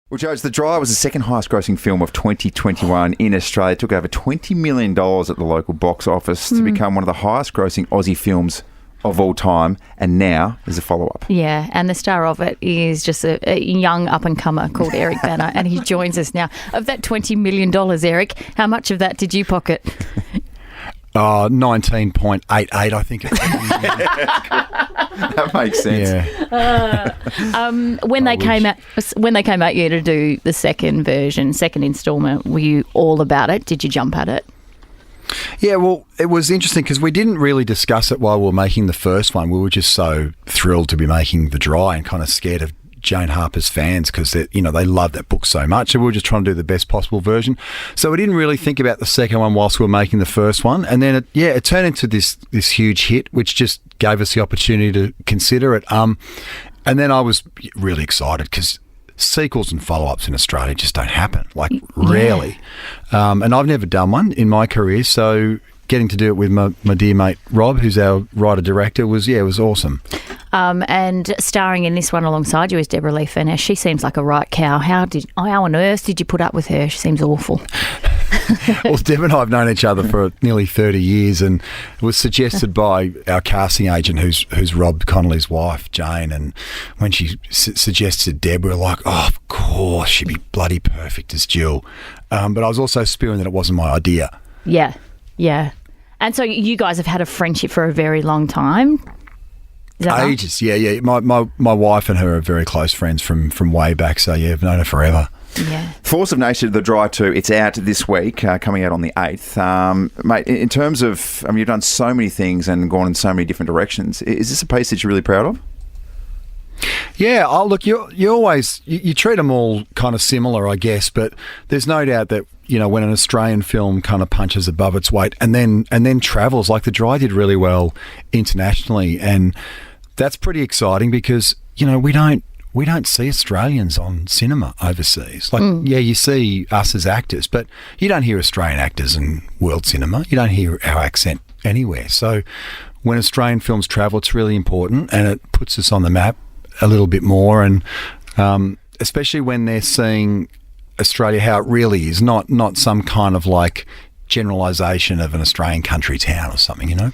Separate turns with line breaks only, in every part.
Well, Judge, The Dry was the second highest grossing film of 2021 in Australia. It took over $20 million at the local box office to become one of the highest grossing Aussie films of all time, and now there's a follow-up.
Yeah, and the star of it is just a young up-and-comer called Eric Bana, and he joins us now. Of that $20 million, Eric, how much of that did you pocket?
19.88, I think.
That makes sense.
Yeah.
When they came at you to do the second instalment, were you all about it? Did you jump at it?
Yeah, well, it was interesting because we didn't really discuss it while we were making the first one. We were just so thrilled to be making The Dry and kind of scared of Jane Harper's fans because they love that book so much. So we were just trying to do the best possible version. So we didn't really think about the second one whilst we were making the first one. And then it turned into this huge hit, which just gave us the opportunity to consider it. And then I was really excited because sequels and follow-ups in Australia just don't happen, rarely. And I've never done one in my career, so getting to do it with my dear mate Rob, who's our writer-director, was awesome.
And starring in this one alongside you is Deborah Lee Furness. She seems like a right cow. How on earth did you put up with her? She seems awful.
Well, Deb and I have known each other for nearly 30 years, and it was suggested by our casting agent, who's Rob Connolly's wife, Jane. And when she suggested Deb, we were like, oh, of course, she'd be bloody perfect as Jill. But I was also spewing that it wasn't my idea.
Yeah, yeah. And so you guys have had a friendship for a very long time. Is that
ages, right? Yeah. My wife and her are very close friends from way back. So yeah, I've known her forever.
Yeah.
Force of Nature, The Dry 2, it's out this week, coming out on the 8th. Mate, in terms of, you've done so many things and gone in so many different directions. Is this a piece that you're really proud of?
Yeah, look, you always treat them all kind of similar, I guess, but there's no doubt that, when an Australian film kind of punches above its weight and then travels, like The Dry did really well internationally, and that's pretty exciting because, we don't see Australians on cinema overseas. You see us as actors, but you don't hear Australian actors in world cinema. You don't hear our accent anywhere. So when Australian films travel, it's really important, and it puts us on the map a little bit more, and especially when they're seeing Australia how it really is, not some kind of generalisation of an Australian country town or something,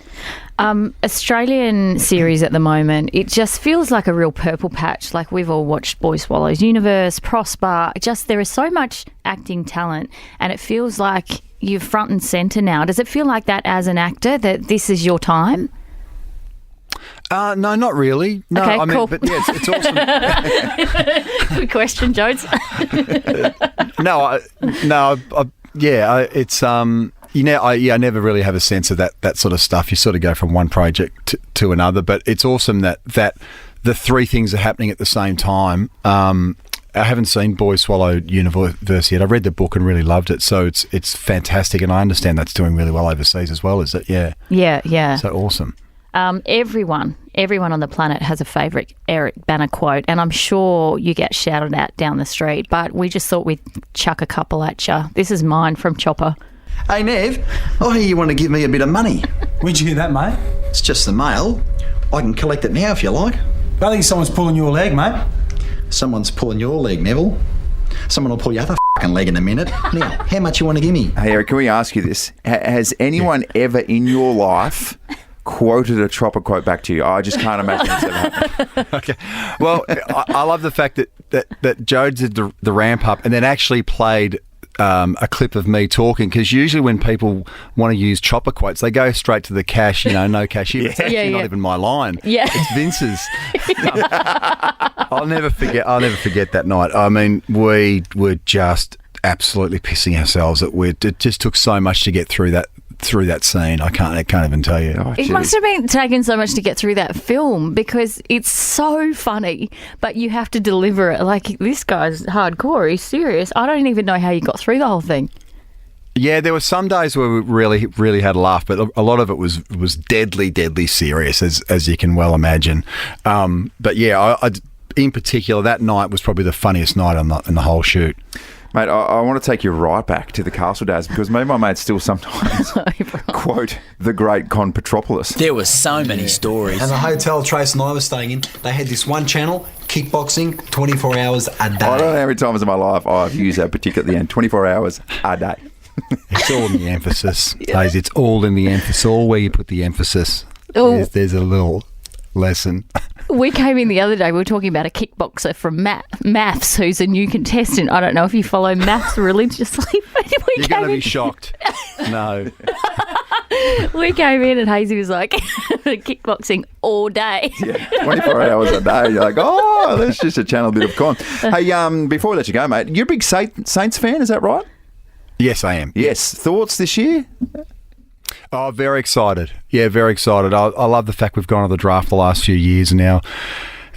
Australian series at the moment, it just feels like a real purple patch. Like we've all watched Boy Swallows Universe, Prosper. There is so much acting talent, and it feels like you're front and centre now. Does it feel like that as an actor, that this is your time?
No, not really. No,
okay, cool.
But yeah, it's awesome.
Good question, Jones.
I never really have a sense of that sort of stuff. You sort of go from one project to another, but it's awesome that the three things are happening at the same time. I haven't seen Boy Swallow Universe yet. I read the book and really loved it, so it's fantastic, and I understand that's doing really well overseas as well, is it? Yeah.
Yeah.
So awesome.
Everyone on the planet has a favourite Eric Bana quote, and I'm sure you get shouted at down the street, but we just thought we'd chuck a couple at you. This is mine from Chopper.
Hey, Nev, I hear you want to give me a bit of money.
Where'd you hear that, mate?
It's just the mail. I can collect it now if you like.
I think someone's pulling your leg, mate.
Someone's pulling your leg, Neville. Someone will pull your other f***ing leg in a minute. Now, how much you want to give me?
Hey, Eric, can we ask you this? Has anyone ever in your life quoted a Chopper quote back to you? I just can't imagine it's ever happened.
Okay. Well, I love the fact that Joe did the ramp up and then actually played a clip of me talking, because usually when people want to use Chopper quotes, they go straight to the cash, no cashier. Yeah. It's actually not even my line.
Yeah.
It's Vince's. I'll never forget that night. I mean, we were just absolutely pissing ourselves. It just took so much to get through that scene. I can't even tell you.
Oh,
it must have been taken so much to get through that film, because it's so funny, but you have to deliver it. Like, this guy's hardcore. He's serious. I don't even know how you got through the whole thing.
Yeah, there were some days where we really, really had a laugh, but a lot of it was deadly, deadly serious, as you can well imagine. But yeah, I in particular, that night was probably the funniest night in the whole shoot.
Mate, I want to take you right back to the Castle days, because me and my mates still sometimes quote the great Con Petropolis.
There were so many stories.
And the hotel Trace and I were staying in, they had this one channel,
Kickboxing, 24 hours a day.
I don't know how many times in my life I've used that particular at the end. 24 hours a day.
It's all in the emphasis. Daisy, it's all in the emphasis. All where you put the emphasis.
Oh.
There's a little lesson.
We came in the other day, we were talking about a kickboxer from Maths who's a new contestant. I don't know if you follow Maths religiously. But
You're going to be shocked. No.
We came in and Hazy was like, kickboxing all day.
Yeah, 24 hours a day. You're like, oh, that's just a channel bit of con. Hey, before we let you go, mate, you're a big Saints fan, is that right?
Yes, I am.
Yes. Thoughts this year?
Oh, very excited. Yeah, very excited. I love the fact we've gone to the draft the last few years, and now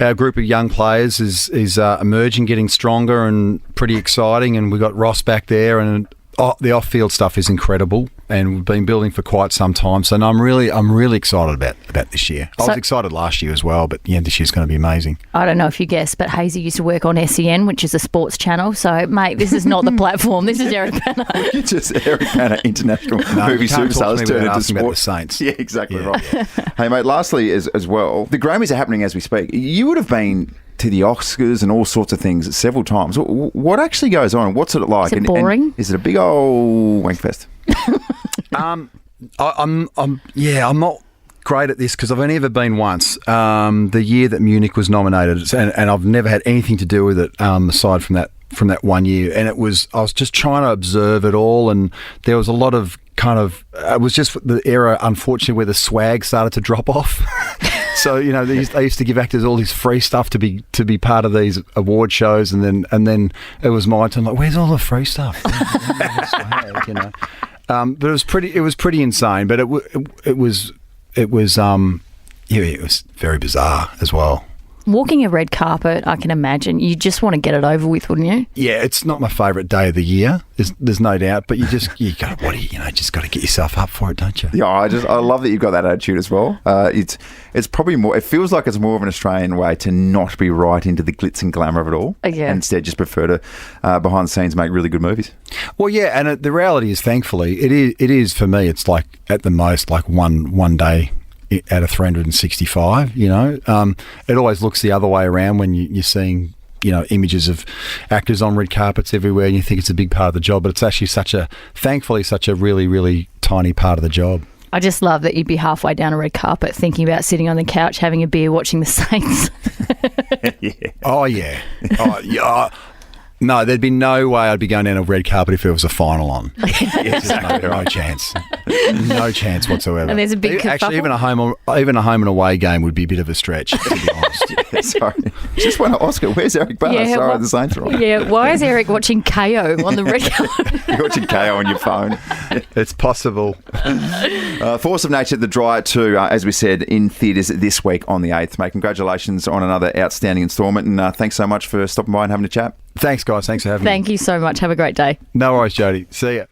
our group of young players is emerging, getting stronger and pretty exciting, and we've got Ross back there, and the off-field stuff is incredible, and we've been building for quite some time. So no, I'm really excited about this year. I was excited last year as well, but yeah, this year's going to be amazing.
I don't know if you guessed, but Hazy used to work on SEN, which is a sports channel. So, mate, this is not the platform. This is Eric Bana.
It's just Eric Bana, international movie superstars turned into
about the
sports.
Saints.
Yeah, exactly right. Hey, mate, lastly as well, the Grammys are happening as we speak. You would have been to the Oscars and all sorts of things several times. What actually goes on? What's it like?
Is it boring?
And is it a big old wankfest?
I'm not great at this because I've only ever been once. The year that Munich was nominated, and I've never had anything to do with it aside from that 1 year. And I was just trying to observe it all, and there was a lot of it was just the era, unfortunately, where the swag started to drop off. So, you know, they used to give actors all this free stuff to be part of these award shows, and then it was my turn. Like, where's all the free stuff? You know. But it was pretty insane. But it was very bizarre as well.
Walking a red carpet, I can imagine. You just want to get it over with, wouldn't you?
Yeah, it's not my favourite day of the year. There's no doubt, but just got to get yourself up for it, don't you?
Yeah, I love that you've got that attitude as well. It's probably more. It feels like it's more of an Australian way to not be right into the glitz and glamour of it all.
Yeah.
And instead, just prefer to behind the scenes make really good movies.
Well, yeah, and the reality is, thankfully, it is for me. It's like at the most like one day out of 365, you know. It always looks the other way around when you're seeing, you know, images of actors on red carpets everywhere, and you think it's a big part of the job, but it's actually thankfully such a really, really tiny part of the job.
I just love that you'd be halfway down a red carpet thinking about sitting on the couch having a beer watching the Saints.
Yeah.
Oh, yeah. Oh, yeah. No, there'd be no way I'd be going down a red carpet if there was a final on. No chance. No chance whatsoever.
And there's a big
Actually,
kerfuffle.
even a home and away game would be a bit of a stretch, to be honest.
Yeah, sorry. Just won an Oscar. Where's Eric Bana? Sorry, the Saints are on.
Yeah, why is Eric watching KO on the red carpet?
You're watching KO on your phone.
It's possible.
Force of Nature, The Dry 2, as we said, in theatres this week on the 8th. Mate, congratulations on another outstanding instalment, and thanks so much for stopping by and having a chat.
Thanks, guys. Thanks for having me.
Thank you so much. Have a great day.
No worries, Jody. See ya.